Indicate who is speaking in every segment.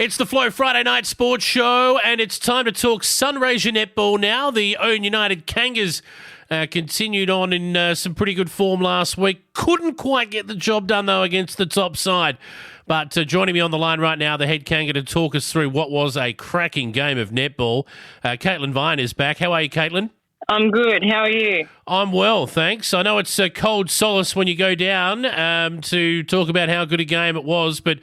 Speaker 1: It's the Flow Friday Night Sports Show, and it's time to talk Sunraysia Netball now. The Ouyen United Kangas continued on in some pretty good form last week. Couldn't quite get the job done, though, against the top side. But joining me on the line right now, the head Kanga, to talk us through what was a cracking game of netball. Caitlin Vine is back. How are you, Caitlin?
Speaker 2: I'm good. How are you?
Speaker 1: I'm well, thanks. I know it's a cold solace when you go down to talk about how good a game it was, but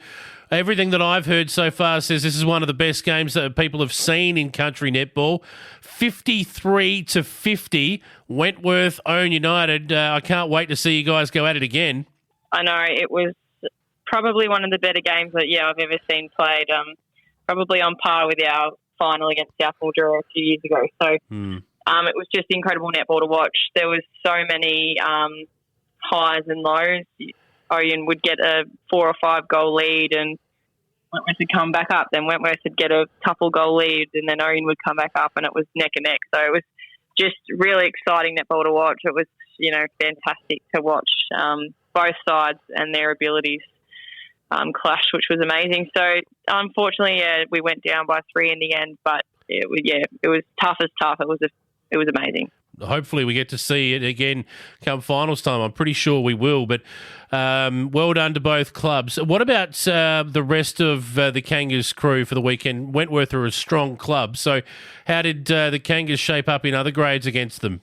Speaker 1: everything that I've heard so far says this is one of the best games that people have seen in country netball. 53-50, Wentworth, Ouyen United. I can't wait to see you guys go at it again.
Speaker 2: I know, it was probably one of the better games that I've ever seen played. Probably on par with our final against South Mildura a few years ago. So it was just incredible netball to watch. There was so many highs and lows. Ouyen would get a 4 or 5 goal lead and Wentworth would come back up. Then Wentworth would get a couple goal lead and then Ouyen would come back up, and it was neck and neck. So it was just really exciting netball to watch. It was, fantastic to watch both sides and their abilities clash, which was amazing. So unfortunately, we went down by 3 in the end, but it was tough as tough. It was amazing.
Speaker 1: Hopefully we get to see it again come finals time. I'm pretty sure we will, but well done to both clubs. What about the rest of the Kangas crew for the weekend? Wentworth are a strong club, so how did the Kangas shape up in other grades against them?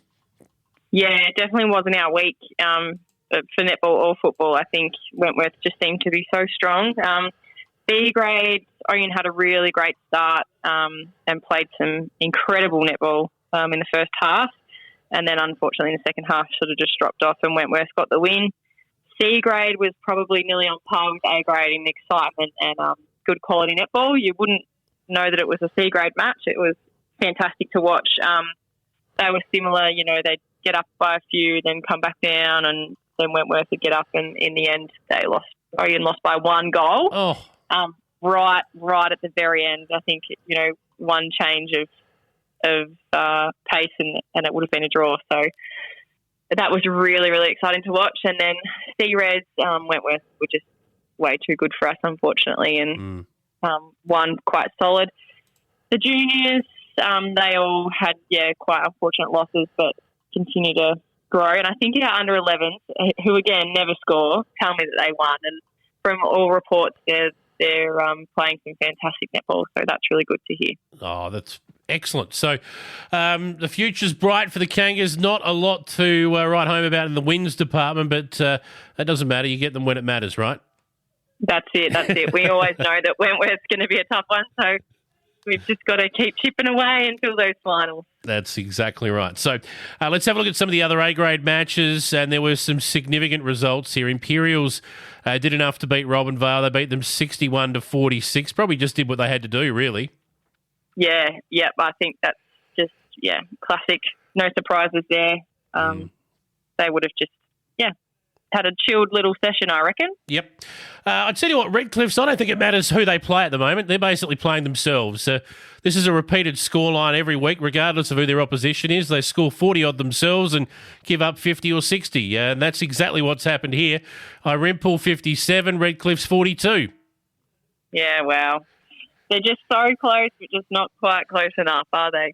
Speaker 2: Yeah, it definitely wasn't our week for netball or football. I think Wentworth just seemed to be so strong. B grade, Ouyen had a really great start and played some incredible netball in the first half. And then, unfortunately, in the second half, sort of just dropped off and Wentworth got the win. C grade was probably nearly on par with A grade in excitement and good quality netball. You wouldn't know that it was a C grade match. It was fantastic to watch. They were similar, they'd get up by a few, then come back down, and then Wentworth would get up, and in the end, Ouyen lost by 1 goal.
Speaker 1: Oh.
Speaker 2: Right at the very end. I think, one change of pace and it would have been a draw. So that was really, really exciting to watch. And then C-Reds, Wentworth were just way too good for us, unfortunately, and won quite solid. The juniors, they all had, quite unfortunate losses, but continue to grow. And I think our under 11s, who again never score, tell me that they won. And from all reports, they're playing some fantastic netball, so that's really good to hear.
Speaker 1: Oh, that's excellent. So the future's bright for the Kangas. Not a lot to write home about in the wins department, but that doesn't matter. You get them when it matters, right?
Speaker 2: That's it. We always know that Wentworth's going to be a tough one, so we've just got to keep chipping away until those finals. That's
Speaker 1: exactly right. So let's have a look at some of the other A-grade matches, and there were some significant results here. Imperials did enough to beat Robinvale. They beat them 61-46. Probably just did what they had to do, really.
Speaker 2: Yeah, I think that's just, classic. No surprises there. They would have just, had a chilled little session, I reckon.
Speaker 1: Yep. I'll tell you what, Redcliffe's, I don't think it matters who they play at the moment. They're basically playing themselves. This is a repeated scoreline every week, regardless of who their opposition is. They score 40-odd themselves and give up 50 or 60. And that's exactly what's happened here. Irimpool 57, Redcliffe's 42.
Speaker 2: Yeah, wow. They're just so close, but just not quite close enough, are they?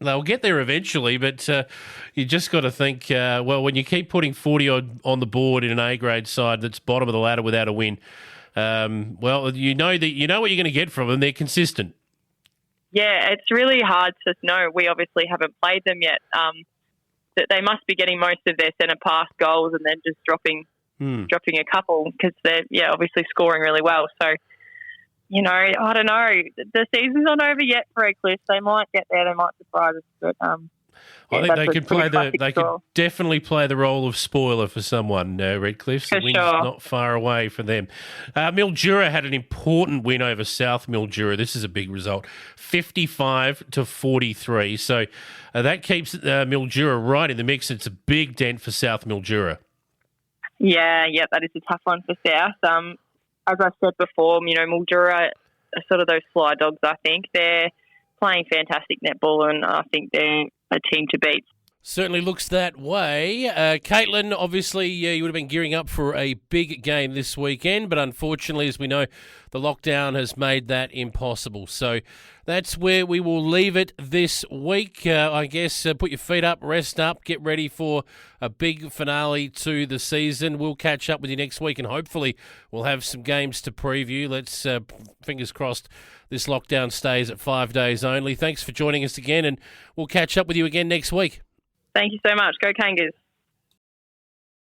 Speaker 1: They'll get there eventually, but you just got to think, when you keep putting 40-odd on the board in an A-grade side that's bottom of the ladder without a win, you know what you're going to get from them. They're consistent.
Speaker 2: Yeah, it's really hard to know. We obviously haven't played them yet. That they must be getting most of their centre pass goals and then just dropping a couple because they're obviously scoring really well. So, I don't know. The season's not over yet for Redcliffe. They might get there. They might surprise us. But
Speaker 1: I think they could could definitely play the role of spoiler for someone. Redcliffe, the win's not far away for them. Mildura had an important win over South Mildura. This is a big result, 55-43. So that keeps Mildura right in the mix. It's a big dent for South Mildura.
Speaker 2: Yeah, that is a tough one for South. As I said before, Mildura are sort of those fly dogs, I think. They're playing fantastic netball and I think they're a team to beat.
Speaker 1: Certainly looks that way. Caitlin, obviously, you would have been gearing up for a big game this weekend, but unfortunately, as we know, the lockdown has made that impossible. So that's where we will leave it this week. I guess put your feet up, rest up, get ready for a big finale to the season. We'll catch up with you next week, and hopefully we'll have some games to preview. Let's, fingers crossed, this lockdown stays at 5 days only. Thanks for joining us again, and we'll catch up with you again next week.
Speaker 2: Thank you so much. Go Kangas.